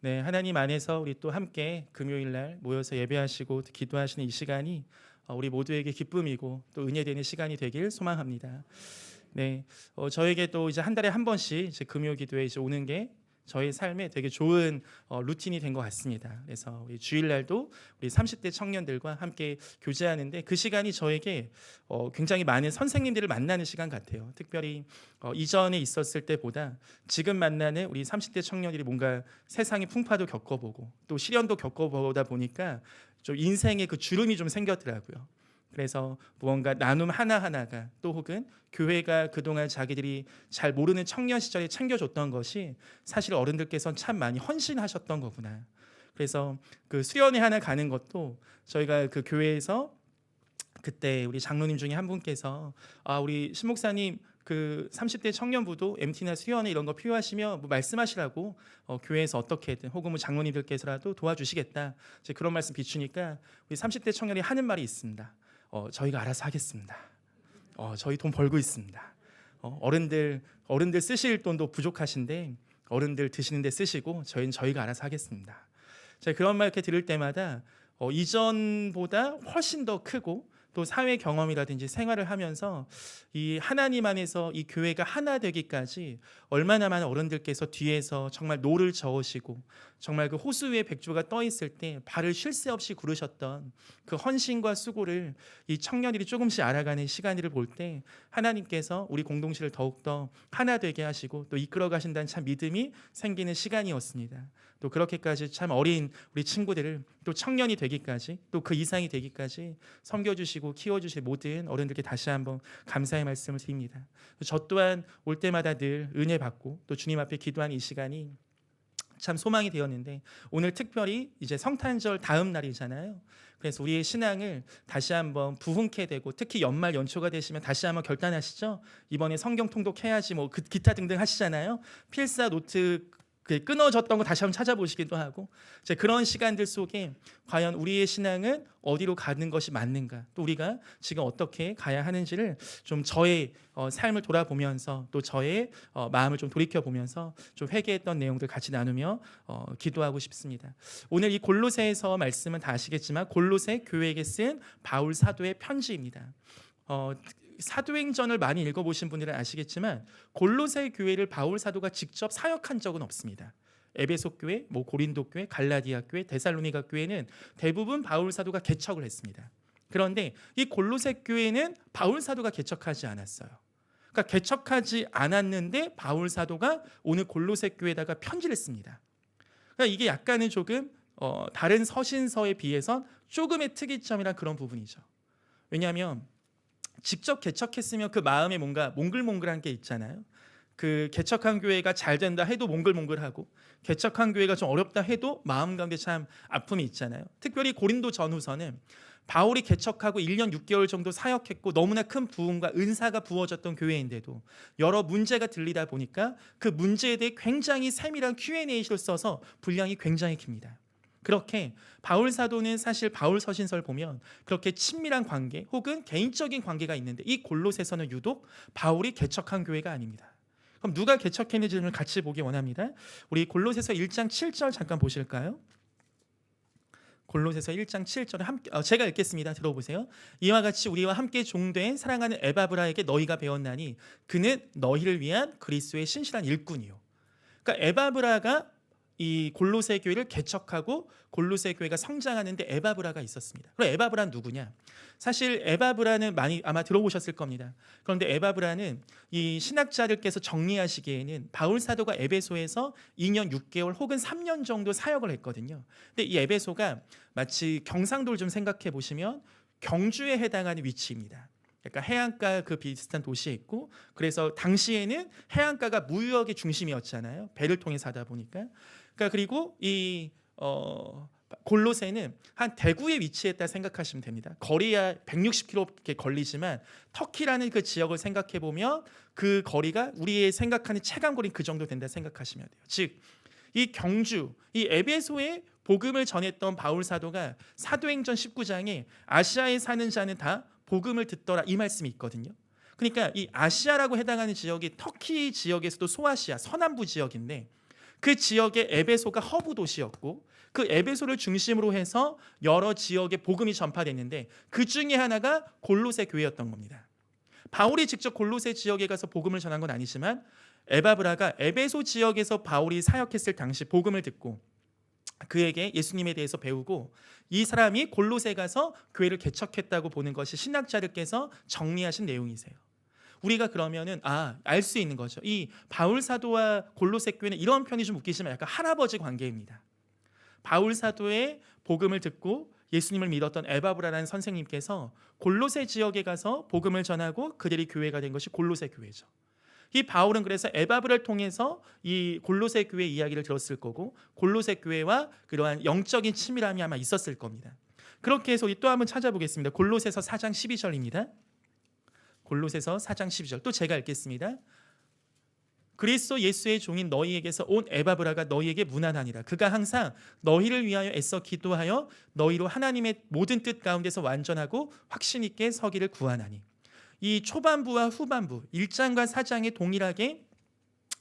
네, 하나님 안에서 우리 또 함께 금요일 날 모여서 예배하시고 기도하시는 이 시간이 우리 모두에게 기쁨이고 또 은혜되는 시간이 되길 소망합니다. 네, 저에게 또 이제 한 달에 한 번씩 이제 금요 기도에 이제 오는 게 저의 삶에 되게 좋은 루틴이 된 것 같습니다. 그래서 우리 주일날도 우리 30대 청년들과 함께 교제하는데 그 시간이 저에게 굉장히 많은 선생님들을 만나는 시간 같아요. 특별히 이전에 있었을 때보다 지금 만나는 우리 30대 청년들이 뭔가 세상의 풍파도 겪어보고 또 시련도 겪어보다 보니까 좀 인생의 그 주름이 좀 생겼더라고요. 그래서 무언가 나눔 하나하나가 또 혹은 교회가 그동안 자기들이 잘 모르는 청년 시절에 챙겨줬던 것이 사실 어른들께서는 참 많이 헌신하셨던 거구나. 그래서 그 수련회 하나 가는 것도 저희가 그 교회에서 그때 우리 장로님 중에 한 분께서 우리 신목사님 그 30대 청년부도 MT나 수련회 이런 거 필요하시면 뭐 말씀하시라고 교회에서 어떻게든 혹은 뭐 장로님들께서라도 도와주시겠다. 이제 그런 말씀 비추니까 우리 30대 청년이 하는 말이 있습니다. 저희가 알아서 하겠습니다. 저희 돈 벌고 있습니다. 어른들 쓰실 돈도 부족하신데 어른들 드시는데 쓰시고 저희는 저희가 알아서 하겠습니다. 제가 그런 말 이렇게 들을 때마다 이전보다 훨씬 더 크고 또 사회 경험이라든지 생활을 하면서 이 하나님 안에서 이 교회가 하나 되기까지 얼마나 많은 어른들께서 뒤에서 정말 노를 저으시고 정말 그 호수 위에 백조가 떠 있을 때 발을 쉴 새 없이 구르셨던 그 헌신과 수고를 이 청년들이 조금씩 알아가는 시간을 볼 때 하나님께서 우리 공동체를 더욱더 하나 되게 하시고 또 이끌어 가신다는 참 믿음이 생기는 시간이었습니다. 또 그렇게까지 참 어린 우리 친구들을 또 청년이 되기까지 또 그 이상이 되기까지 섬겨주시고 키워주실 모든 어른들께 다시 한번 감사의 말씀을 드립니다. 저 또한 올 때마다 늘 은혜 받고 또 주님 앞에 기도하는 이 시간이 참 소망이 되었는데 오늘 특별히 이제 성탄절 다음 날이잖아요. 그래서 우리의 신앙을 다시 한번 부흥케 되고 특히 연말 연초가 되시면 다시 한번 결단하시죠. 이번에 성경 통독해야지 뭐 기타 등등 하시잖아요. 필사 노트 끊어졌던 거 다시 한번 찾아보시기도 하고 이제 그런 시간들 속에 과연 우리의 신앙은 어디로 가는 것이 맞는가 또 우리가 지금 어떻게 가야 하는지를 좀 저의 삶을 돌아보면서 또 저의 마음을 좀 돌이켜보면서 좀 회개했던 내용들 같이 나누며 기도하고 싶습니다. 오늘 이 골로새에서 말씀은 다 아시겠지만 골로새 교회에게 쓴 바울 사도의 편지입니다. 사도행전을 많이 읽어보신 분들은 아시겠지만 골로새 교회를 바울 사도가 직접 사역한 적은 없습니다. 에베소 교회, 뭐 고린도 교회, 갈라디아 교회, 데살로니가 교회는 대부분 바울 사도가 개척을 했습니다. 그런데 이 골로새 교회는 바울 사도가 개척하지 않았어요. 그러니까 개척하지 않았는데 바울 사도가 오늘 골로새 교회에다가 편지를 씁니다. 그러니까 이게 약간은 조금 다른 서신서에 비해서 조금의 특이점이란 그런 부분이죠. 왜냐하면 직접 개척했으면 그 마음에 뭔가 몽글몽글한 게 있잖아요. 그 개척한 교회가 잘 된다 해도 몽글몽글하고 개척한 교회가 좀 어렵다 해도 마음 가운데 참 아픔이 있잖아요. 특별히 고린도 전후서는 바울이 개척하고 1년 6개월 정도 사역했고 너무나 큰 부흥과 은사가 부어졌던 교회인데도 여러 문제가 들리다 보니까 그 문제에 대해 굉장히 세밀한 Q&A를 써서 분량이 굉장히 깁니다. 그렇게 바울 사도는 사실 바울 서신서를 보면 그렇게 친밀한 관계 혹은 개인적인 관계가 있는데 이 골로새서는 유독 바울이 개척한 교회가 아닙니다. 그럼 누가 개척했는지를 같이 보기 원합니다. 우리 골로새서 1장 7절 잠깐 보실까요? 골로새서 1장 7절에 제가 읽겠습니다. 들어보세요. 이와 같이 우리와 함께 종된 사랑하는 에바브라에게 너희가 배웠나니 그는 너희를 위한 그리스도의 신실한 일꾼이요. 그러니까 에바브라가 이 골로새 교회를 개척하고 골로새 교회가 성장하는데 에바브라가 있었습니다. 그럼 에바브라는 누구냐? 사실 에바브라는 많이 아마 들어보셨을 겁니다. 그런데 에바브라는 이 신학자들께서 정리하시기에는 바울 사도가 에베소에서 2년 6개월 혹은 3년 정도 사역을 했거든요. 근데 이 에베소가 마치 경상도를 좀 생각해 보시면 경주에 해당하는 위치입니다. 그러니까 해안가 그 비슷한 도시에 있고 그래서 당시에는 해안가가 무역의 중심이었잖아요. 배를 통해서 하다 보니까. 그러니까 그리고 이 골로새는 한 대구에 위치했다 생각하시면 됩니다. 거리야 160km 이렇게 걸리지만 터키라는 그 지역을 생각해 보면 그 거리가 우리의 생각하는 체감거리는 그 정도 된다 생각하시면 돼요. 즉 이 경주, 이 에베소에 복음을 전했던 바울 사도가 사도행전 19장에 아시아에 사는 자는 다 복음을 듣더라 이 말씀이 있거든요. 그러니까 이 아시아라고 해당하는 지역이 터키 지역에서도 소아시아 서남부 지역인데 그 지역의 에베소가 허브 도시였고 그 에베소를 중심으로 해서 여러 지역에 복음이 전파됐는데 그 중에 하나가 골로새 교회였던 겁니다. 바울이 직접 골로새 지역에 가서 복음을 전한 건 아니지만 에바브라가 에베소 지역에서 바울이 사역했을 당시 복음을 듣고 그에게 예수님에 대해서 배우고 이 사람이 골로새 가서 교회를 개척했다고 보는 것이 신학자들께서 정리하신 내용이세요. 우리가 그러면은 알 수 있는 거죠. 이 바울 사도와 골로새 교회는 이런 편이 좀 웃기지만 약간 할아버지 관계입니다. 바울 사도의 복음을 듣고 예수님을 믿었던 에바브라라는 선생님께서 골로새 지역에 가서 복음을 전하고 그들이 교회가 된 것이 골로새 교회죠. 이 바울은 그래서 에바브를 통해서 이 골로새 교회 이야기를 들었을 거고 골로새 교회와 그러한 영적인 친밀함이 아마 있었을 겁니다. 그렇게 해서 우리 또 한번 찾아보겠습니다. 골로새서 4장 12절입니다. 골로새서 4장 12절 또 제가 읽겠습니다. 그리스도 예수의 종인 너희에게서 온 에바브라가 너희에게 문안하니라. 그가 항상 너희를 위하여 애써 기도하여 너희로 하나님의 모든 뜻 가운데서 완전하고 확신 있게 서기를 구하나니. 이 초반부와 후반부 1장과 4장에 동일하게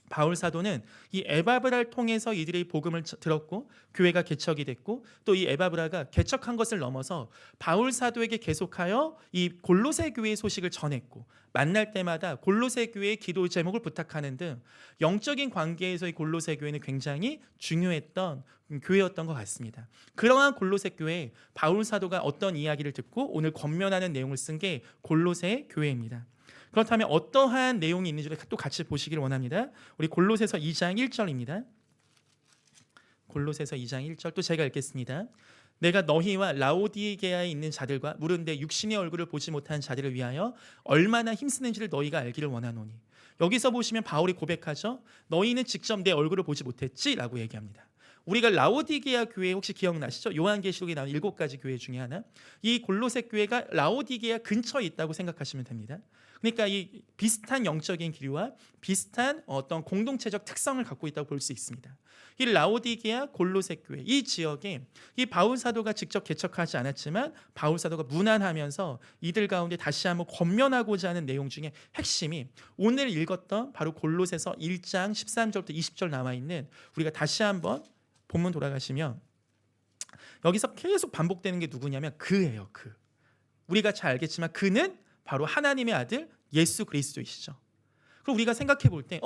바울 사도는 이 에바브라를 통해서 이들의 복음을 들었고 교회가 개척이 됐고 또 이 에바브라가 개척한 것을 넘어서 바울 사도에게 계속하여 이 골로새 교회의 소식을 전했고 만날 때마다 골로새 교회의 기도 제목을 부탁하는 등 영적인 관계에서 이 골로새 교회는 굉장히 중요했던 교회였던 것 같습니다. 그러한 골로새 교회에 바울 사도가 어떤 이야기를 듣고 오늘 권면하는 내용을 쓴 게 골로새 교회입니다. 그렇다면 어떠한 내용이 있는지를 또 같이 보시기를 원합니다. 우리 골로새서 2장 1절입니다. 골로새서 2장 1절 또 제가 읽겠습니다. 내가 너희와 라오디게아에 있는 자들과 물은데 육신의 얼굴을 보지 못한 자들을 위하여 얼마나 힘쓰는지를 너희가 알기를 원하노니. 여기서 보시면 바울이 고백하죠. 너희는 직접 내 얼굴을 보지 못했지라고 얘기합니다. 우리가 라오디게아 교회 혹시 기억나시죠? 요한계시록에 나온 7가지 교회 중에 하나. 이 골로새 교회가 라오디게아 근처에 있다고 생각하시면 됩니다. 그러니까 이 비슷한 영적인 기류와 비슷한 어떤 공동체적 특성을 갖고 있다고 볼 수 있습니다. 이 라오디게아 골로새 교회 이 지역에 이 바울 사도가 직접 개척하지 않았지만 바울 사도가 문안하면서 이들 가운데 다시 한번 권면하고자 하는 내용 중에 핵심이 오늘 읽었던 바로 골로새서 1장 13절부터 20절 나와 있는 우리가 다시 한번 본문 돌아가시면 여기서 계속 반복되는 게 누구냐면 그예요. 그. 우리가 잘 알겠지만 그는 바로 하나님의 아들 예수 그리스도이시죠. 그럼 우리가 생각해 볼 때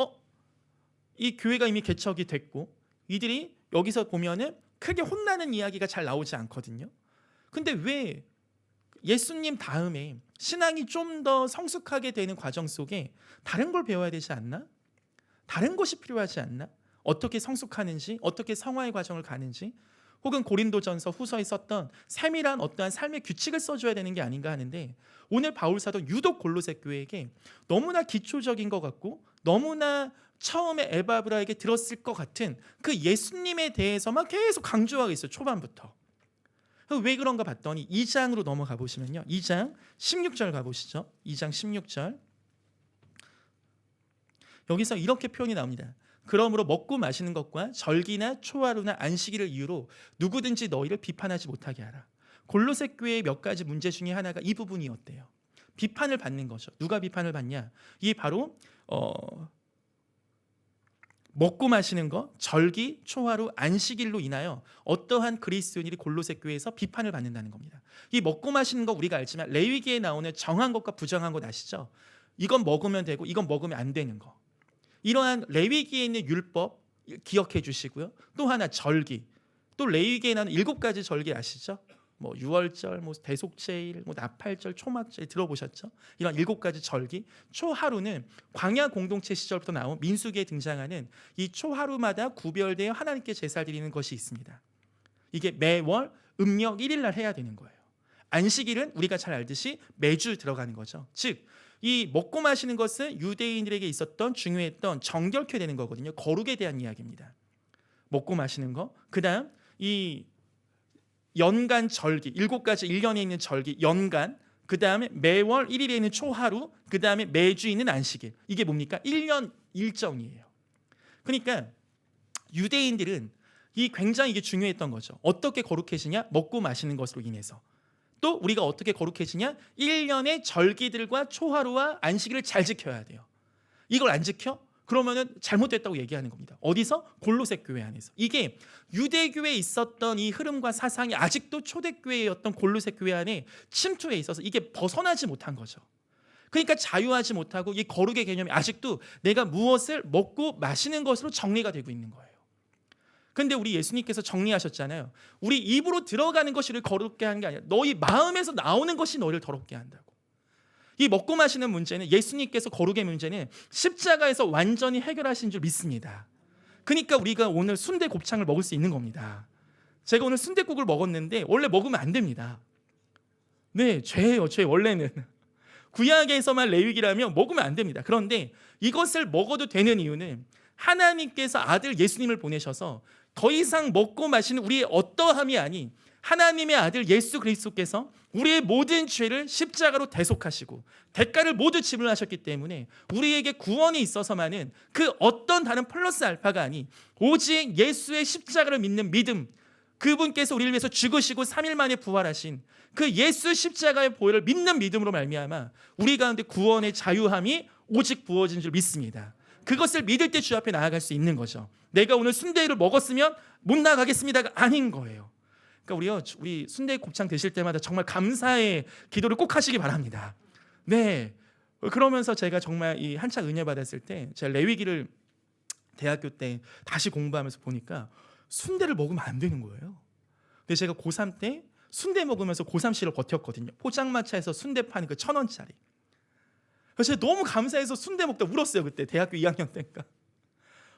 이 교회가 이미 개척이 됐고 이들이 여기서 보면은 크게 혼나는 이야기가 잘 나오지 않거든요. 근데 왜 예수님 다음에 신앙이 좀 더 성숙하게 되는 과정 속에 다른 걸 배워야 되지 않나? 다른 것이 필요하지 않나? 어떻게 성숙하는지, 어떻게 성화의 과정을 가는지, 혹은 고린도전서 후서에 썼던 세밀한 어떠한 삶의 규칙을 써줘야 되는 게 아닌가 하는데 오늘 바울 사도 유독 골로새 교회에게 너무나 기초적인 것 같고 너무나 처음에 에바브라에게 들었을 것 같은 그 예수님에 대해서만 계속 강조하고 있어요. 초반부터. 왜 그런가 봤더니 2장으로 넘어가 보시면요. 2장 16절 가보시죠. 2장 16절 여기서 이렇게 표현이 나옵니다. 그러므로 먹고 마시는 것과 절기나 초하루나 안식일을 이유로 누구든지 너희를 비판하지 못하게 하라. 골로새 교회의 몇 가지 문제 중에 하나가 이 부분이었대요. 비판을 받는 거죠. 누가 비판을 받냐? 이 바로 먹고 마시는 것, 절기, 초하루, 안식일로 인하여 어떠한 그리스도인들이 골로새 교회에서 비판을 받는다는 겁니다. 이 먹고 마시는 거 우리가 알지만 레위기에 나오는 정한 것과 부정한 것 아시죠? 이건 먹으면 되고 이건 먹으면 안 되는 거. 이러한 레위기에 있는 율법 기억해 주시고요. 또 하나 절기. 또 레위기에 나오는 7가지 절기 아시죠? 뭐 유월절, 뭐 대속제일, 뭐 나팔절, 초막절 들어보셨죠? 이런 7가지 절기. 초하루는 광야 공동체 시절부터 나온 민수기에 등장하는 이 초하루마다 구별되어 하나님께 제사 드리는 것이 있습니다. 이게 매월 음력 1일 날 해야 되는 거예요. 안식일은 우리가 잘 알듯이 매주 들어가는 거죠. 즉 이 먹고 마시는 것은 유대인들에게 있었던 중요했던 정결케 되는 거거든요. 거룩에 대한 이야기입니다. 먹고 마시는 거. 그다음 이 연간 절기 7가지 1년에 있는 절기 연간 그다음에 매월 1일에 있는 초하루 그다음에 매주 있는 안식일. 이게 뭡니까? 1년 일정이에요. 그러니까 유대인들은 이 굉장히 이게 중요했던 거죠. 어떻게 거룩해지냐? 먹고 마시는 것으로 인해서. 또 우리가 어떻게 거룩해지냐? 1년의 절기들과 초하루와 안식일을 잘 지켜야 돼요. 이걸 안 지켜? 그러면은 잘못됐다고 얘기하는 겁니다. 어디서? 골로새 교회 안에서. 이게 유대교회에 있었던 이 흐름과 사상이 아직도 초대교회였던 골로새 교회 안에 침투해 있어서 이게 벗어나지 못한 거죠. 그러니까 자유하지 못하고 이 거룩의 개념이 아직도 내가 무엇을 먹고 마시는 것으로 정리가 되고 있는 거예요. 근데 우리 예수님께서 정리하셨잖아요. 우리 입으로 들어가는 것이 우리를 거룩게 하는 게 아니라 너희 마음에서 나오는 것이 너희를 더럽게 한다고. 이 먹고 마시는 문제는 예수님께서 거룩의 문제는 십자가에서 완전히 해결하신 줄 믿습니다. 그러니까 우리가 오늘 순대 곱창을 먹을 수 있는 겁니다. 제가 오늘 순댓국을 먹었는데 원래 먹으면 안 됩니다. 네, 죄예요. 죄 원래는. 구약에서만 레위기라면 먹으면 안 됩니다. 그런데 이것을 먹어도 되는 이유는 하나님께서 아들 예수님을 보내셔서 더 이상 먹고 마시는 우리의 어떠함이 아닌 하나님의 아들 예수 그리스도께서 우리의 모든 죄를 십자가로 대속하시고 대가를 모두 지불하셨기 때문에 우리에게 구원이 있어서만은 그 어떤 다른 플러스 알파가 아닌 오직 예수의 십자가를 믿는 믿음, 그분께서 우리를 위해서 죽으시고 3일 만에 부활하신 그 예수 십자가의 보혈을 믿는 믿음으로 말미암아 우리 가운데 구원의 자유함이 오직 부어진 줄 믿습니다. 그것을 믿을 때 주 앞에 나아갈 수 있는 거죠. 내가 오늘 순대를 먹었으면 못 나가겠습니다가 아닌 거예요. 그러니까 우리 순대 곱창 드실 때마다 정말 감사의 기도를 꼭 하시기 바랍니다. 네. 그러면서 제가 정말 이 한창 은혜 받았을 때 제가 레위기를 대학교 때 다시 공부하면서 보니까 순대를 먹으면 안 되는 거예요. 근데 제가 고3 때 순대 먹으면서 고3시를 버텼거든요. 포장마차에서 순대 파는 그 1,000원짜리. 그래서 제가 너무 감사해서 순대 먹다 울었어요. 그때 대학교 2학년 때니까.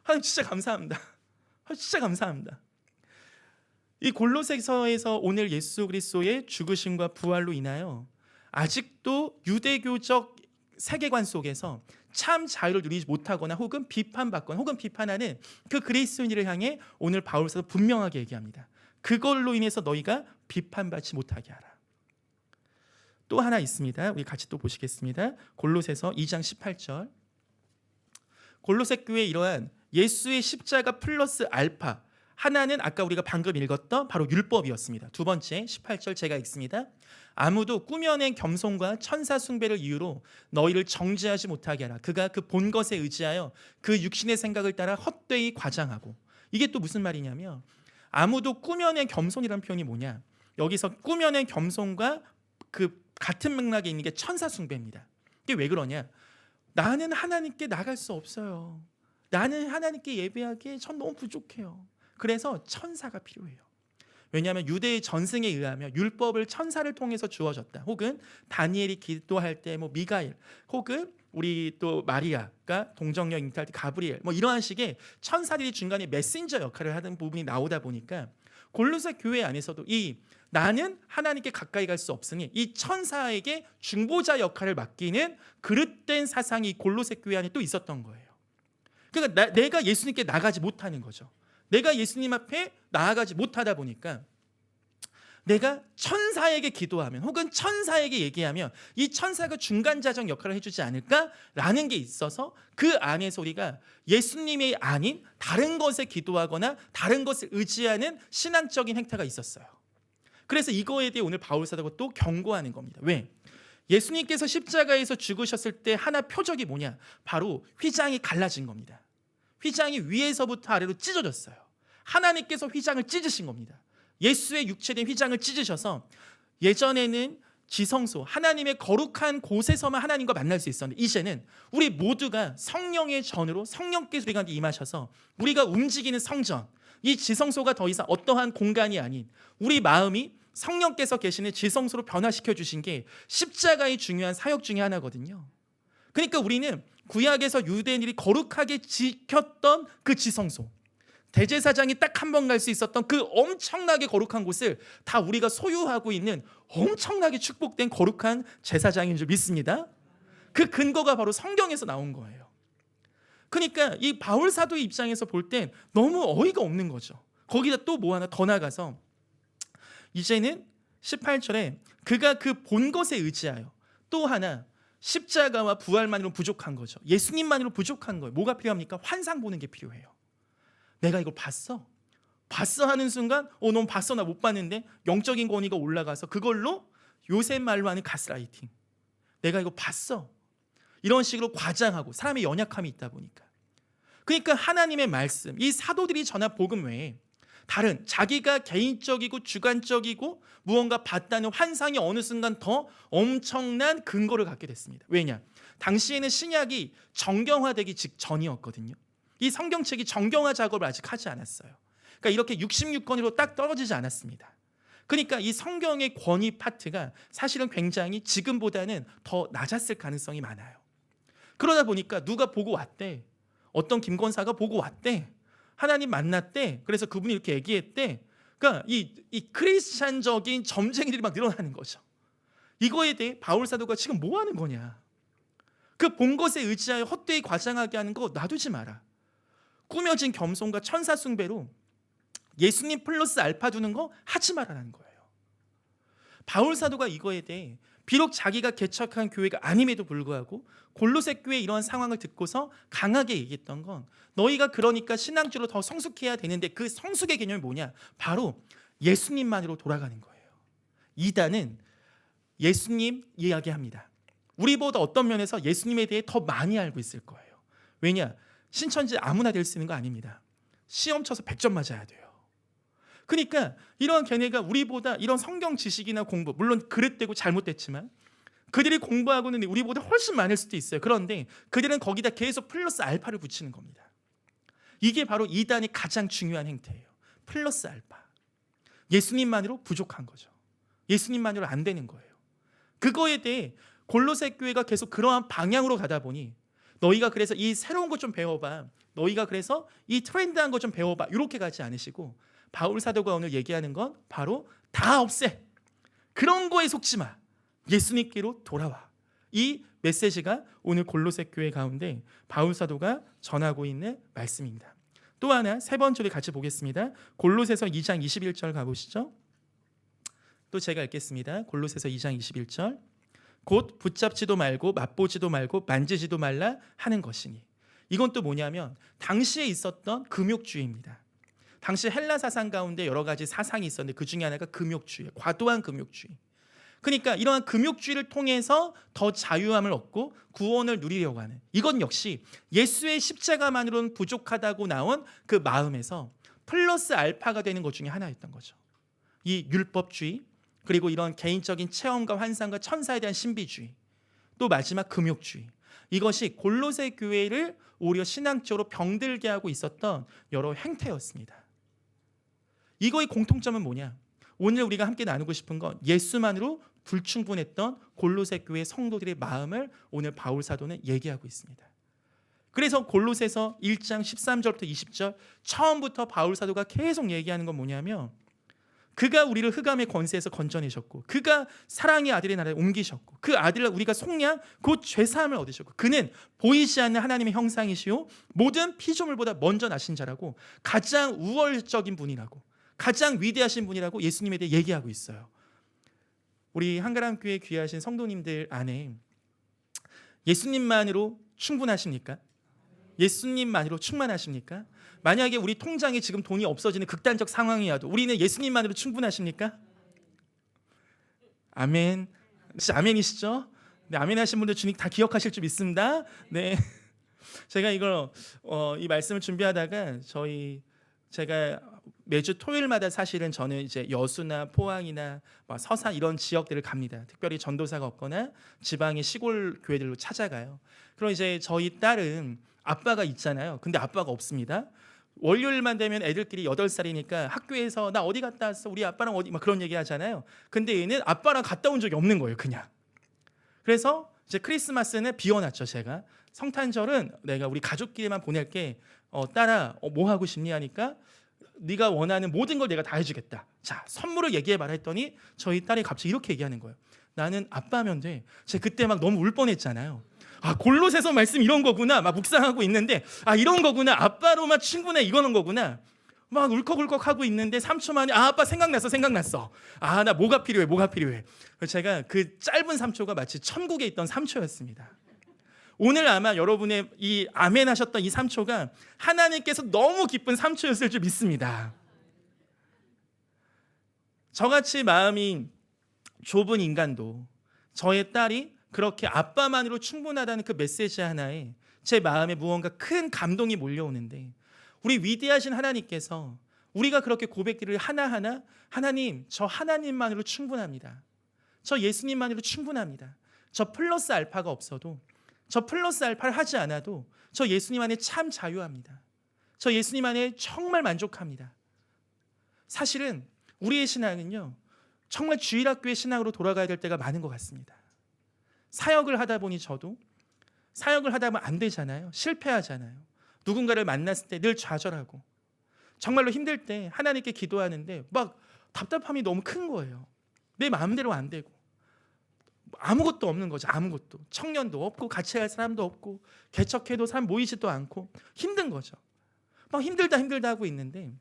하나님 진짜 감사합니다. 진짜 감사합니다. 이 골로새서에서 오늘 예수 그리스도의 죽으심과 부활로 인하여 아직도 유대교적 세계관 속에서 참 자유를 누리지 못하거나 혹은 비판받거나 혹은 비판하는 그 그리스도인들을 향해 오늘 바울서도 분명하게 얘기합니다. 그걸로 인해서 너희가 비판받지 못하게 하라. 또 하나 있습니다. 우리 같이 또 보시겠습니다. 골로새서 2장 18절. 골로새 교회 이러한 예수의 십자가 플러스 알파, 하나는 아까 우리가 방금 읽었던 바로 율법이었습니다. 두 번째 18절 제가 읽습니다. 아무도 꾸며낸 겸손과 천사 숭배를 이유로 너희를 정죄하지 못하게 하라. 그가 그 본 것에 의지하여 그 육신의 생각을 따라 헛되이 과장하고. 이게 또 무슨 말이냐면 아무도 꾸며낸 겸손이라는 표현이 뭐냐. 여기서 꾸며낸 겸손과 그 같은 맥락에 있는 게 천사 숭배입니다. 이게 왜 그러냐. 나는 하나님께 나갈 수 없어요. 나는 하나님께 예배하기에 전 너무 부족해요. 그래서 천사가 필요해요. 왜냐하면 유대의 전승에 의하면 율법을 천사를 통해서 주어졌다. 혹은 다니엘이 기도할 때 미가엘, 혹은 우리 또 마리아가 동정녀 잉태할 때 가브리엘, 이러한 식의 천사들이 중간에 메신저 역할을 하는 부분이 나오다 보니까 골로새 교회 안에서도 이 나는 하나님께 가까이 갈 수 없으니 이 천사에게 중보자 역할을 맡기는 그릇된 사상이 골로새 교회 안에 또 있었던 거예요. 그러니까 내가 예수님께 나가지 못하는 거죠. 내가 예수님 앞에 나아가지 못하다 보니까 내가 천사에게 기도하면 혹은 천사에게 얘기하면 이 천사가 중간자적 역할을 해주지 않을까라는 게 있어서 그 안에서 우리가 예수님이 아닌 다른 것에 기도하거나 다른 것을 의지하는 신앙적인 행태가 있었어요. 그래서 이거에 대해 오늘 바울 사도가 또 경고하는 겁니다. 왜? 예수님께서 십자가에서 죽으셨을 때 하나 표적이 뭐냐? 바로 휘장이 갈라진 겁니다. 휘장이 위에서부터 아래로 찢어졌어요. 하나님께서 휘장을 찢으신 겁니다. 예수의 육체된 휘장을 찢으셔서 예전에는 지성소, 하나님의 거룩한 곳에서만 하나님과 만날 수 있었는데 이제는 우리 모두가 성령의 전으로 성령께서 우리 가운데 임하셔서 우리가 움직이는 성전, 이 지성소가 더 이상 어떠한 공간이 아닌 우리 마음이 성령께서 계시는 지성소로 변화시켜 주신 게 십자가의 중요한 사역 중에 하나거든요. 그러니까 우리는 구약에서 유대인들이 거룩하게 지켰던 그 지성소, 대제사장이 딱 한 번 갈 수 있었던 그 엄청나게 거룩한 곳을 다 우리가 소유하고 있는 엄청나게 축복된 거룩한 제사장인 줄 믿습니다. 그 근거가 바로 성경에서 나온 거예요. 그러니까 이 바울 사도의 입장에서 볼 땐 너무 어이가 없는 거죠. 거기다 또 뭐 하나 더 나가서 이제는 18절에 그가 그 본 것에 의지하여 또 하나 십자가와 부활만으로 부족한 거죠. 예수님만으로 부족한 거예요. 뭐가 필요합니까? 환상 보는 게 필요해요. 내가 이걸 봤어 하는 순간 넌 봤어? 나 못 봤는데 영적인 권위가 올라가서 그걸로 요새 말로 하는 가스라이팅, 내가 이거 봤어, 이런 식으로 과장하고 사람의 연약함이 있다 보니까 그러니까 하나님의 말씀, 이 사도들이 전한 복음 외에 다른 자기가 개인적이고 주관적이고 무언가 봤다는 환상이 어느 순간 더 엄청난 근거를 갖게 됐습니다. 왜냐? 당시에는 신약이 정경화되기 직전이었거든요. 이 성경책이 정경화 작업을 아직 하지 않았어요. 그러니까 이렇게 66권으로 딱 떨어지지 않았습니다. 그러니까 이 성경의 권위 파트가 사실은 굉장히 지금보다는 더 낮았을 가능성이 많아요. 그러다 보니까 누가 보고 왔대. 어떤 김권사가 보고 왔대. 하나님 만났대. 그래서 그분이 이렇게 얘기했대. 그러니까 이 크리스찬적인 점쟁이들이 막 늘어나는 거죠. 이거에 대해 바울 사도가 지금 뭐 하는 거냐? 그 본 것에 의지하여 헛되이 과장하게 하는 거 놔두지 마라. 꾸며진 겸손과 천사 숭배로 예수님 플러스 알파 두는 거 하지 말라는 거예요. 바울 사도가 이거에 대해 비록 자기가 개척한 교회가 아님에도 불구하고 골로새 교회의 이러한 상황을 듣고서 강하게 얘기했던 건 너희가 그러니까 신앙적으로 더 성숙해야 되는데 그 성숙의 개념이 뭐냐? 바로 예수님만으로 돌아가는 거예요. 이단은 예수님 이야기합니다. 우리보다 어떤 면에서 예수님에 대해 더 많이 알고 있을 거예요. 왜냐? 신천지 아무나 될 수 있는 거 아닙니다. 시험 쳐서 100점 맞아야 돼요. 그러니까 이런 걔네가 우리보다 이런 성경 지식이나 공부, 물론 그릇되고 잘못됐지만 그들이 공부하고는 우리보다 훨씬 많을 수도 있어요. 그런데 그들은 거기다 계속 플러스 알파를 붙이는 겁니다. 이게 바로 이단의 가장 중요한 행태예요. 플러스 알파. 예수님만으로 부족한 거죠. 예수님만으로 안 되는 거예요. 그거에 대해 골로새 교회가 계속 그러한 방향으로 가다 보니 너희가 그래서 이 새로운 것 좀 배워봐. 너희가 그래서 이 트렌드한 것 좀 배워봐. 이렇게 가지 않으시고 바울 사도가 오늘 얘기하는 건 바로 다 없애. 그런 거에 속지 마. 예수님께로 돌아와. 이 메시지가 오늘 골로새 교회 가운데 바울 사도가 전하고 있는 말씀입니다. 또 하나 세 번째로 같이 보겠습니다. 골로새서 2장 21절 가보시죠. 또 제가 읽겠습니다. 골로새서 2장 21절. 곧 붙잡지도 말고 맛보지도 말고 만지지도 말라 하는 것이니. 이건 또 뭐냐면 당시에 있었던 금욕주의입니다. 당시 헬라 사상 가운데 여러 가지 사상이 있었는데 그 중에 하나가 금욕주의, 과도한 금욕주의. 그러니까 이러한 금욕주의를 통해서 더 자유함을 얻고 구원을 누리려고 하는, 이건 역시 예수의 십자가만으로는 부족하다고 나온 그 마음에서 플러스 알파가 되는 것 중에 하나였던 거죠. 이 율법주의, 그리고 이런 개인적인 체험과 환상과 천사에 대한 신비주의, 또 마지막 금욕주의. 이것이 골로새 교회를 오히려 신앙적으로 병들게 하고 있었던 여러 행태였습니다. 이거의 공통점은 뭐냐? 오늘 우리가 함께 나누고 싶은 건 예수만으로 불충분했던 골로새 교회 성도들의 마음을 오늘 바울 사도는 얘기하고 있습니다. 그래서 골로새서 1장 13절부터 20절 처음부터 바울 사도가 계속 얘기하는 건 뭐냐면 그가 우리를 흑암의 권세에서 건져내셨고 그가 사랑의 아들의 나라에 옮기셨고 그 아들을 우리가 속량 곧 죄사함을 얻으셨고 그는 보이지 않는 하나님의 형상이시요 모든 피조물보다 먼저 나신 자라고 가장 우월적인 분이라고 가장 위대하신 분이라고 예수님에 대해 얘기하고 있어요. 우리 한가람 교회 귀하신 성도님들 안에 예수님만으로 충분하십니까? 예수님만으로 충만하십니까? 만약에 우리 통장에 지금 돈이 없어지는 극단적 상황이라도 우리는 예수님만으로 충분하십니까? 아멘. 진짜 아멘이시죠? 네, 아멘 하신 분들 주님 다 기억하실 줄 믿습니다. 네, 제가 이걸 이 말씀을 준비하다가 제가 매주 토요일마다 사실은 저는 이제 여수나 포항이나 서산 이런 지역들을 갑니다. 특별히 전도사가 없거나 지방의 시골 교회들로 찾아가요. 그럼 이제 저희 딸은 아빠가 있잖아요. 근데 아빠가 없습니다. 월요일만 되면 애들끼리 8살이니까 학교에서 나 어디 갔다 왔어? 우리 아빠랑 어디 막 그런 얘기 하잖아요. 근데 얘는 아빠랑 갔다 온 적이 없는 거예요, 그냥. 그래서 이제 크리스마스는 비워놨죠, 제가. 성탄절은 내가 우리 가족끼리만 보낼게. 딸아, 뭐 하고 싶니 하니까 네가 원하는 모든 걸 내가 다 해주겠다. 자, 선물을 얘기해봐라 했더니 저희 딸이 갑자기 이렇게 얘기하는 거예요. 나는 아빠면 돼. 제가 그때 막 너무 울 뻔했잖아요. 아, 골로새서 말씀 이런 거구나. 막 묵상하고 있는데 아, 이런 거구나. 아빠로만 충분해. 이거는 거구나. 막 울컥울컥 하고 있는데 3초 만에 아, 아빠 생각났어. 아, 나 뭐가 필요해. 그래서 제가 그 짧은 3초가 마치 천국에 있던 3초였습니다. 오늘 아마 여러분의 이 아멘 하셨던 이 3초가 하나님께서 너무 기쁜 3초였을 줄 믿습니다. 저같이 마음이 좁은 인간도 저의 딸이 그렇게 아빠만으로 충분하다는 그 메시지 하나에 제 마음에 무언가 큰 감동이 몰려오는데 우리 위대하신 하나님께서 우리가 그렇게 고백들을 하나하나 하나님, 저 하나님만으로 충분합니다. 저 예수님만으로 충분합니다. 저 플러스 알파가 없어도, 저 플러스 알파를 하지 않아도 저 예수님 안에 참 자유합니다. 저 예수님 안에 정말 만족합니다. 사실은 우리의 신앙은요, 정말 주일학교의 신앙으로 돌아가야 될 때가 많은 것 같습니다. 사역을 하다 보니 저도 사역을 하다 보면 안 되잖아요. 실패하잖아요. 누군가를 만났을 때 늘 좌절하고 정말로 힘들 때 하나님께 기도하는데 막 답답함이 너무 큰 거예요. 내 마음대로 안 되고 아무것도 없는 거죠. 아무것도. 청년도 없고 같이 할 사람도 없고 개척해도 사람 모이지도 않고 힘든 거죠. 막 힘들다 하고 있는데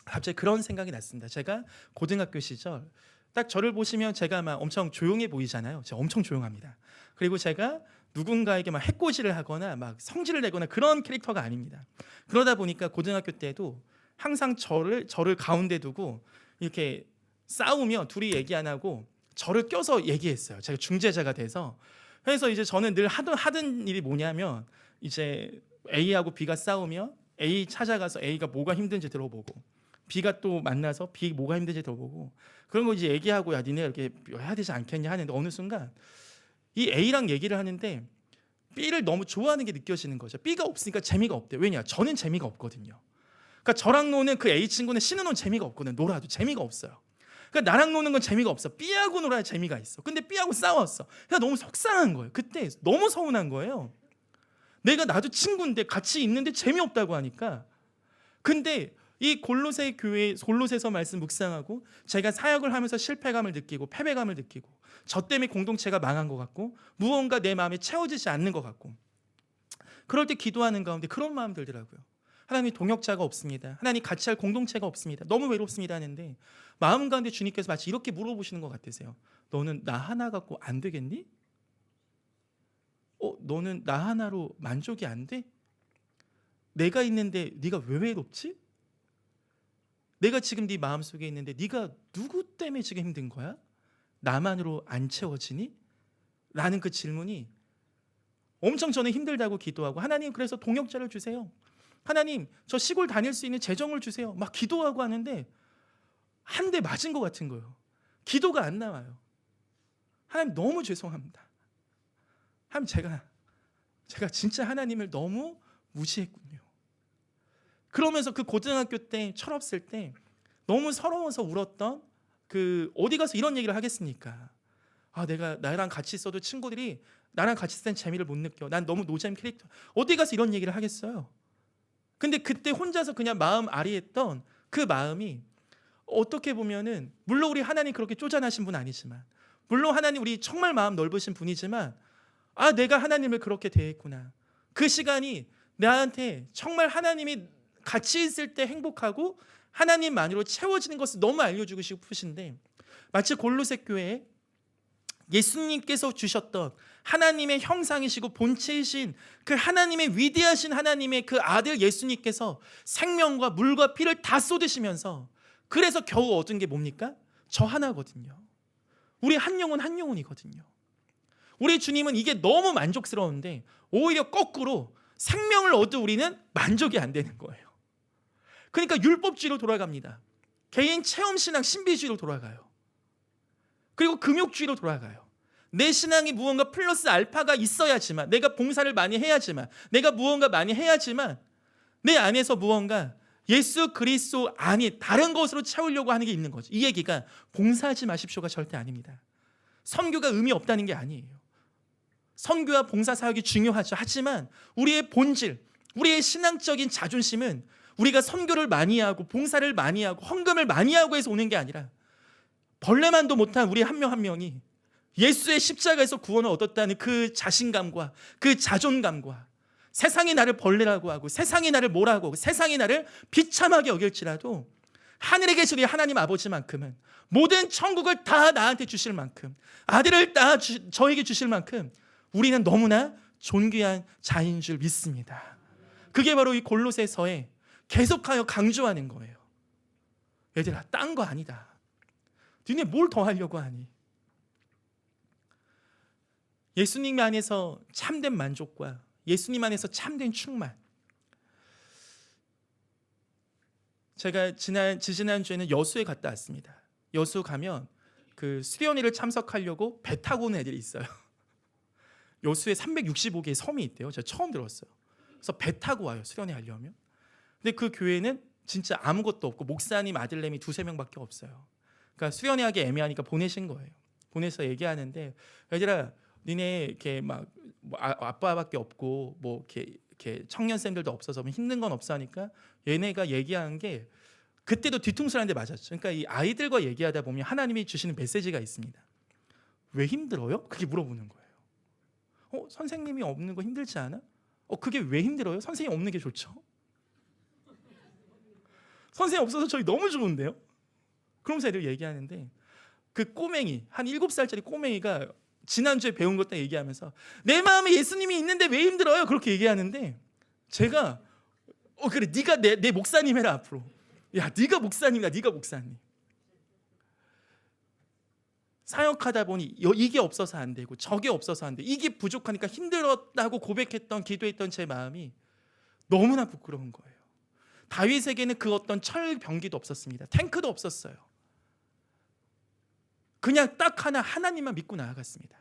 갑자기 그런 생각이 났습니다. 제가 고등학교 시절 딱 저를 보시면 제가 막 엄청 조용해 보이잖아요. 제가 엄청 조용합니다. 그리고 제가 누군가에게 막 해코지를 하거나 막 성질을 내거나 그런 캐릭터가 아닙니다. 그러다 보니까 고등학교 때도 항상 저를 가운데 두고 이렇게 싸우면 둘이 얘기 안 하고 저를 껴서 얘기했어요. 제가 중재자가 돼서. 그래서 이제 저는 늘 하던 일이 뭐냐면 이제 A하고 B가 싸우면 A 찾아가서 A가 뭐가 힘든지 들어보고 B가 또 만나서 B 뭐가 힘든지 들어보고 그런 거 이제 얘기하고 야 니네 이렇게 해야 되지 않겠냐 하는데 어느 순간 이 A랑 얘기를 하는데 B를 너무 좋아하는 게 느껴지는 거죠. B가 없으니까 재미가 없대요. 왜냐? 저는 재미가 없거든요. 그러니까 저랑 노는 그 A 친구는 C는 노는 재미가 없거든. 놀아도 재미가 없어요. 그러니까 나랑 노는 건 재미가 없어. B하고 놀아야 재미가 있어. 근데 B하고 싸웠어. 그러니까 너무 속상한 거예요. 그때 너무 서운한 거예요. 내가 나도 친구인데 같이 있는데 재미없다고 하니까. 근데 이 골로새 교회 골로새서 말씀 묵상하고 제가 사역을 하면서 실패감을 느끼고 패배감을 느끼고 저 때문에 공동체가 망한 것 같고 무언가 내 마음에 채워지지 않는 것 같고 그럴 때 기도하는 가운데 그런 마음 들더라고요. 하나님 동역자가 없습니다. 하나님 같이 할 공동체가 없습니다. 너무 외롭습니다 하는데 마음 가운데 주님께서 마치 이렇게 물어보시는 것 같으세요. 너는 나 하나 갖고 안 되겠니? 너는 나 하나로 만족이 안 돼? 내가 있는데 네가 왜 외롭지? 내가 지금 네 마음속에 있는데 네가 누구 때문에 지금 힘든 거야? 나만으로 안 채워지니? 라는 그 질문이 엄청 저는 힘들다고 기도하고 하나님 그래서 동역자를 주세요. 하나님 저 시골 다닐 수 있는 재정을 주세요. 막 기도하고 하는데 한 대 맞은 것 같은 거예요. 기도가 안 나와요. 하나님 너무 죄송합니다. 하나님 제가 진짜 하나님을 너무 무시했군요. 그러면서 그 고등학교 때 철없을 때 너무 서러워서 울었던 그 어디 가서 이런 얘기를 하겠습니까? 내가 나랑 같이 있어도 친구들이 나랑 같이 있을 땐 재미를 못 느껴. 난 너무 노잼 캐릭터. 어디 가서 이런 얘기를 하겠어요? 근데 그때 혼자서 그냥 마음 아리했던 그 마음이 어떻게 보면은 물론 우리 하나님 그렇게 쪼잔하신 분 아니지만 물론 하나님 우리 정말 마음 넓으신 분이지만 내가 하나님을 그렇게 대했구나. 그 시간이 나한테 정말 하나님이 같이 있을 때 행복하고 하나님만으로 채워지는 것을 너무 알려주고 싶으신데 마치 골로새 교회에 예수님께서 주셨던 하나님의 형상이시고 본체이신 그 하나님의 위대하신 하나님의 그 아들 예수님께서 생명과 물과 피를 다 쏟으시면서 그래서 겨우 얻은 게 뭡니까? 저 하나거든요. 우리 한 영혼이거든요. 우리 주님은 이게 너무 만족스러운데 오히려 거꾸로 생명을 얻은 우리는 만족이 안 되는 거예요. 그러니까 율법주의로 돌아갑니다. 개인 체험신앙 신비주의로 돌아가요. 그리고 금욕주의로 돌아가요. 내 신앙이 무언가 플러스 알파가 있어야지만 내가 봉사를 많이 해야지만 내가 무언가 많이 해야지만 내 안에서 무언가 예수 그리스도 아닌 다른 것으로 채우려고 하는 게 있는 거죠. 이 얘기가 봉사하지 마십시오가 절대 아닙니다. 선교가 의미 없다는 게 아니에요. 선교와 봉사 사역이 중요하죠. 하지만 우리의 본질, 우리의 신앙적인 자존심은 우리가 선교를 많이 하고 봉사를 많이 하고 헌금을 많이 하고 해서 오는 게 아니라 벌레만도 못한 우리 한 명 한 명이 예수의 십자가에서 구원을 얻었다는 그 자신감과 그 자존감과 세상이 나를 벌레라고 하고 세상이 나를 뭐라고 하고 세상이 나를 비참하게 여길지라도 하늘에 계신 우리 하나님 아버지만큼은 모든 천국을 다 나한테 주실 만큼 아들을 다 저에게 주실 만큼 우리는 너무나 존귀한 자인 줄 믿습니다. 그게 바로 이 골로새서에 계속하여 강조하는 거예요. 얘들아 딴 거 아니다. 니네 뭘 더 하려고 하니? 예수님 안에서 참된 만족과 예수님 안에서 참된 충만. 제가 지지난주에는 여수에 갔다 왔습니다. 여수 가면 그 수련회를 참석하려고 배 타고 오는 애들이 있어요. 여수에 365개의 섬이 있대요. 제가 처음 들었어요. 그래서 배 타고 와요, 수련회 하려면. 근데 그 교회는 진짜 아무것도 없고 목사님 아들내미 2-3명밖에 없어요. 그러니까 수련회 하기 애매하니까 보내신 거예요. 보내서 얘기하는데, 얘들아 니네 이렇게 막 아빠밖에 없고 뭐 이렇게 청년쌤들도 없어서 힘든 건 없어 하니까 얘네가 얘기하는 게, 그때도 뒤통수라는 데 맞았죠. 그러니까 이 아이들과 얘기하다 보면 하나님이 주시는 메시지가 있습니다. 왜 힘들어요? 그게 물어보는 거예요. 선생님이 없는 거 힘들지 않아? 그게 왜 힘들어요? 선생님 없는 게 좋죠. 선생님 없어서 저희 너무 좋은데요? 그러면서 애들 얘기하는데, 그 꼬맹이, 한 7살짜리 꼬맹이가 지난주에 배운 것도 얘기하면서 내 마음에 예수님이 있는데 왜 힘들어요? 그렇게 얘기하는데, 제가 그래 네가 내 목사님 해라 앞으로. 야 네가 목사님이다, 네가 목사님. 사역하다 보니 이게 없어서 안 되고 저게 없어서 안 돼, 이게 부족하니까 힘들었다고 고백했던, 기도했던 제 마음이 너무나 부끄러운 거예요. 다윗에게는 그 어떤 철병기도 없었습니다. 탱크도 없었어요. 그냥 딱 하나님만 믿고 나아갔습니다.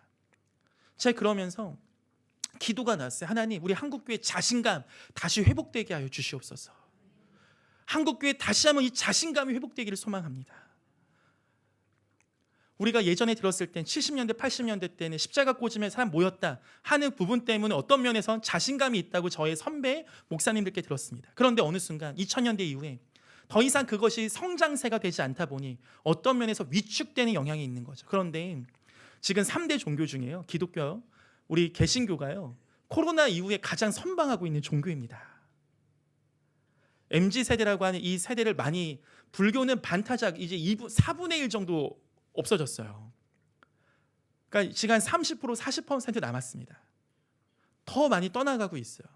제가 그러면서 기도가 났어요. 하나님, 우리 한국교회 자신감 다시 회복되게 하여 주시옵소서. 한국교회 다시 한번 이 자신감이 회복되기를 소망합니다. 우리가 예전에 들었을 땐 70년대 80년대 때는 십자가 꽂으면 사람 모였다 하는 부분 때문에 어떤 면에선 자신감이 있다고 저의 선배 목사님들께 들었습니다. 그런데 어느 순간 2000년대 이후에 더 이상 그것이 성장세가 되지 않다 보니 어떤 면에서 위축되는 영향이 있는 거죠. 그런데 지금 3대 종교 중에요, 기독교, 우리 개신교가요, 코로나 이후에 가장 선방하고 있는 종교입니다. MZ세대라고 하는 이 세대를 많이, 불교는 반타작 이제 4분의 1 정도 없어졌어요. 그러니까 지금 한 30% 40% 남았습니다. 더 많이 떠나가고 있어요.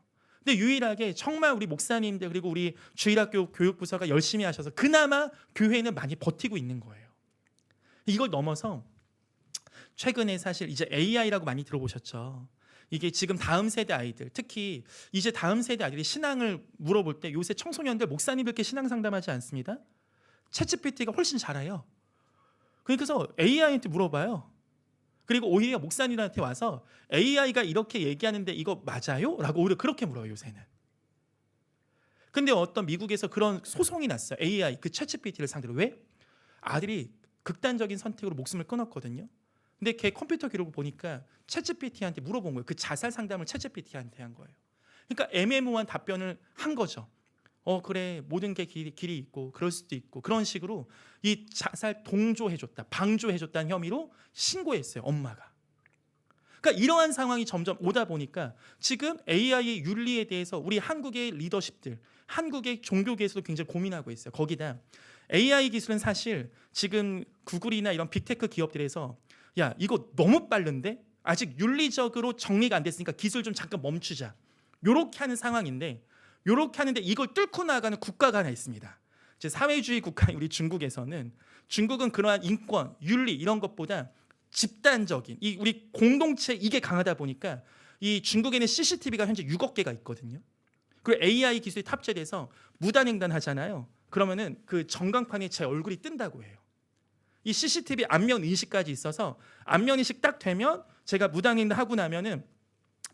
근데 유일하게 정말 우리 목사님들 그리고 우리 주일학교 교육부서가 열심히 하셔서 그나마 교회는 많이 버티고 있는 거예요. 이걸 넘어서 최근에 사실 이제 AI라고 많이 들어보셨죠. 이게 지금 다음 세대 아이들, 특히 이제 다음 세대 아이들이 신앙을 물어볼 때 요새 청소년들 목사님들께 신앙 상담하지 않습니다. 챗GPT가 훨씬 잘해요. 그래서 AI한테 물어봐요. 그리고 오히려 목사님한테 와서 AI가 이렇게 얘기하는데 이거 맞아요? 라고 오히려 그렇게 물어요, 요새는. 근데 어떤 미국에서 그런 소송이 났어요. AI, 그 챗GPT를 상대로. 왜? 아들이 극단적인 선택으로 목숨을 끊었거든요. 근데 걔 컴퓨터 기록을 보니까 챗GPT한테 물어본 거예요. 그 자살 상담을 챗GPT한테 한 거예요. 그러니까 애매모호한 답변을 한 거죠. 그래, 모든 게 길이 있고 그럴 수도 있고, 그런 식으로 이 자살 동조해줬다, 방조해줬다는 혐의로 신고했어요, 엄마가. 그러니까 이러한 상황이 점점 오다 보니까 지금 AI의 윤리에 대해서 우리 한국의 리더십들, 한국의 종교계에서도 굉장히 고민하고 있어요. 거기다 AI 기술은 사실 지금 구글이나 이런 빅테크 기업들에서 야 이거 너무 빠른데 아직 윤리적으로 정리가 안 됐으니까 기술 좀 잠깐 멈추자, 요렇게 하는 상황인데, 요렇게 하는데 이걸 뚫고 나가는 국가가 하나 있습니다. 이제 사회주의 국가인 우리 중국에서는, 중국은 그러한 인권, 윤리 이런 것보다 집단적인 이 우리 공동체, 이게 강하다 보니까 이 중국에는 CCTV가 현재 6억 개가 있거든요. 그리고 AI 기술이 탑재돼서 무단횡단 하잖아요. 그러면은 그 전광판에 제 얼굴이 뜬다고 해요. 이 CCTV 안면 인식까지 있어서 안면 인식 딱 되면 제가 무단횡단 하고 나면은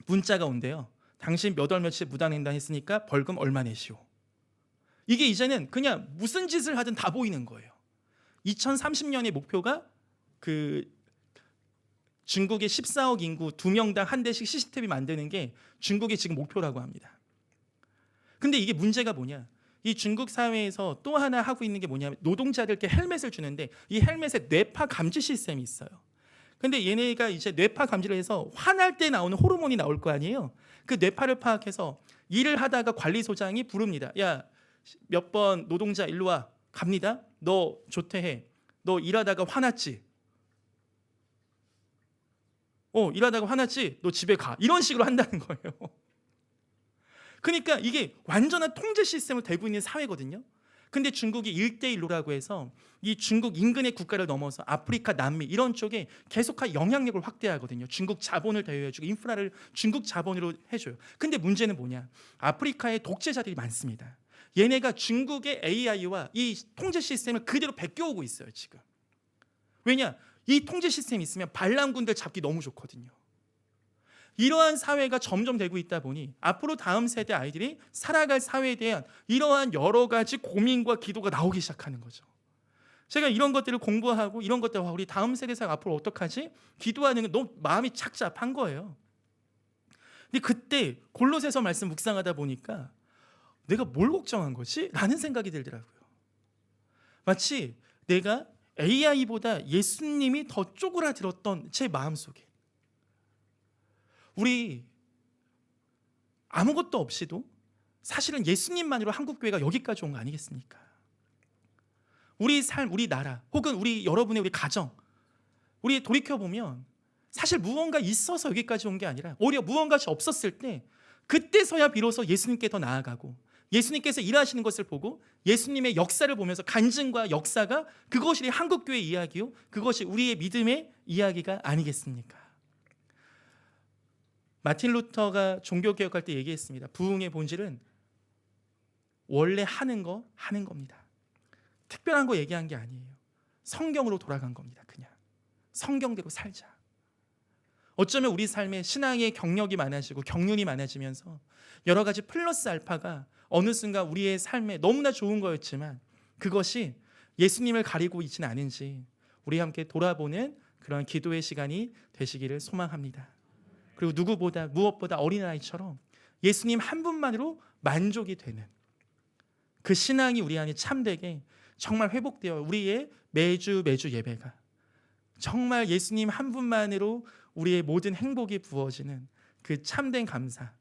문자가 온대요. 당신 몇 월 며칠 무단횡단 했으니까 벌금 얼마 내시오. 이게 이제는 그냥 무슨 짓을 하든 다 보이는 거예요. 2030년의 목표가 그 중국의 14억 인구 2명당 한 대씩 CCTV 만드는 게 중국의 지금 목표라고 합니다. 근데 이게 문제가 뭐냐? 이 중국 사회에서 또 하나 하고 있는 게 뭐냐면 노동자들께 헬멧을 주는데 이 헬멧에 뇌파 감지 시스템이 있어요. 근데 얘네가 이제 뇌파 감지를 해서 화날 때 나오는 호르몬이 나올 거 아니에요. 그 뇌파를 파악해서 일을 하다가 관리소장이 부릅니다. 야, 몇 번 노동자 일로 와, 갑니다. 너 조퇴해. 너 일하다가 화났지? 일하다가 화났지? 너 집에 가. 이런 식으로 한다는 거예요. 그러니까 이게 완전한 통제 시스템을 되고 있는 사회거든요. 근데 중국이 1대1로라고 해서 이 중국 인근의 국가를 넘어서 아프리카, 남미 이런 쪽에 계속해서 영향력을 확대하거든요. 중국 자본을 대여해주고 인프라를 중국 자본으로 해줘요. 근데 문제는 뭐냐? 아프리카에 독재자들이 많습니다. 얘네가 중국의 AI와 이 통제 시스템을 그대로 베껴오고 있어요 지금. 왜냐? 이 통제 시스템이 있으면 반란군들 잡기 너무 좋거든요. 이러한 사회가 점점 되고 있다 보니 앞으로 다음 세대 아이들이 살아갈 사회에 대한 이러한 여러 가지 고민과 기도가 나오기 시작하는 거죠. 제가 이런 것들을 공부하고 이런 것들 우리 다음 세대사가 앞으로 어떡하지? 기도하는 게 너무 마음이 착잡한 거예요. 근데 그때 골로새서 말씀 묵상하다 보니까 내가 뭘 걱정한 거지? 라는 생각이 들더라고요. 마치 내가 AI보다 예수님이 더 쪼그라들었던 제 마음속에 우리 아무것도 없이도 사실은 예수님만으로 한국교회가 여기까지 온 거 아니겠습니까? 우리 삶, 우리 나라 혹은 우리 여러분의 우리 가정 우리 돌이켜보면 사실 무언가 있어서 여기까지 온 게 아니라 오히려 무언가 없었을 때 그때서야 비로소 예수님께 더 나아가고 예수님께서 일하시는 것을 보고 예수님의 역사를 보면서 간증과 역사가 그것이 한국교회의 이야기요 그것이 우리의 믿음의 이야기가 아니겠습니까? 마틴 루터가 종교개혁할 때 얘기했습니다. 부흥의 본질은 원래 하는 겁니다. 특별한 거 얘기한 게 아니에요. 성경으로 돌아간 겁니다. 그냥 성경대로 살자. 어쩌면 우리 삶에 신앙의 경력이 많아지고 경륜이 많아지면서 여러 가지 플러스 알파가 어느 순간 우리의 삶에 너무나 좋은 거였지만 그것이 예수님을 가리고 있지는 않은지 우리 함께 돌아보는 그런 기도의 시간이 되시기를 소망합니다. 그리고 누구보다 무엇보다 어린아이처럼 예수님 한 분만으로 만족이 되는 그 신앙이 우리 안에 참되게 정말 회복되어 우리의 매주 예배가 정말 예수님 한 분만으로 우리의 모든 행복이 부어지는 그 참된 감사.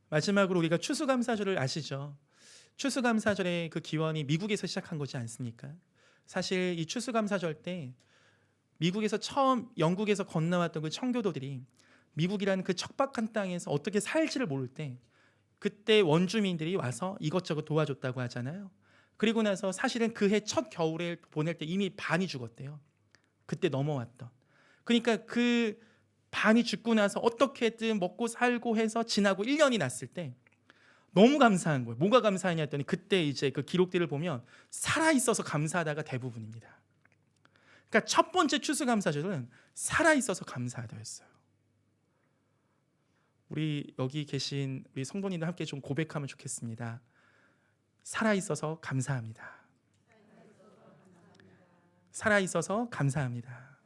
마지막으로 우리가 추수감사절을 아시죠? 추수감사절의 그 기원이 미국에서 시작한 거지 않습니까? 사실 이 추수감사절 때 미국에서 처음 영국에서 건너왔던 그 청교도들이 미국이라는 그 척박한 땅에서 어떻게 살지를 모를 때 그때 원주민들이 와서 이것저것 도와줬다고 하잖아요. 그리고 나서 사실은 그해 첫 겨울에 보낼 때 이미 반이 죽었대요. 그때 넘어왔던. 그러니까 그 반이 죽고 나서 어떻게든 먹고 살고 해서 지나고 1년이 났을 때 너무 감사한 거예요. 뭐가 감사하냐 했더니 그때 이제 그 기록들을 보면 살아있어서 감사하다가 대부분입니다. 그러니까 첫 번째 추수감사절은 살아있어서 감사하다였어요. 우리 여기 계신 우리 성도님들 함께 좀 고백하면 좋겠습니다. 살아있어서 감사합니다. 살아있어서 감사합니다.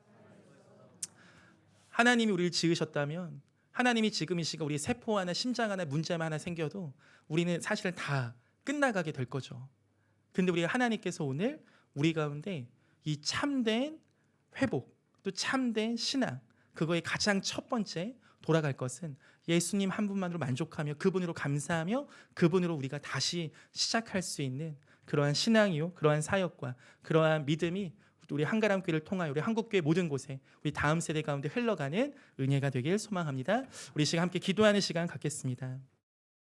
하나님이 우리를 지으셨다면 하나님이 지금 이 시간 우리 세포 하나 심장 하나 문제만 하나 생겨도 우리는 사실은 다 끝나가게 될 거죠. 근데 우리 하나님께서 오늘 우리 가운데 이 참된 회복 또 참된 신앙 그거의 가장 첫 번째 돌아갈 것은 예수님 한 분만으로 만족하며 그분으로 감사하며 그분으로 우리가 다시 시작할 수 있는 그러한 신앙이요 그러한 사역과 그러한 믿음이 우리 한가람 교회를 통하여 우리 한국교회 모든 곳에 우리 다음 세대 가운데 흘러가는 은혜가 되길 소망합니다. 우리 시간 함께 기도하는 시간 갖겠습니다.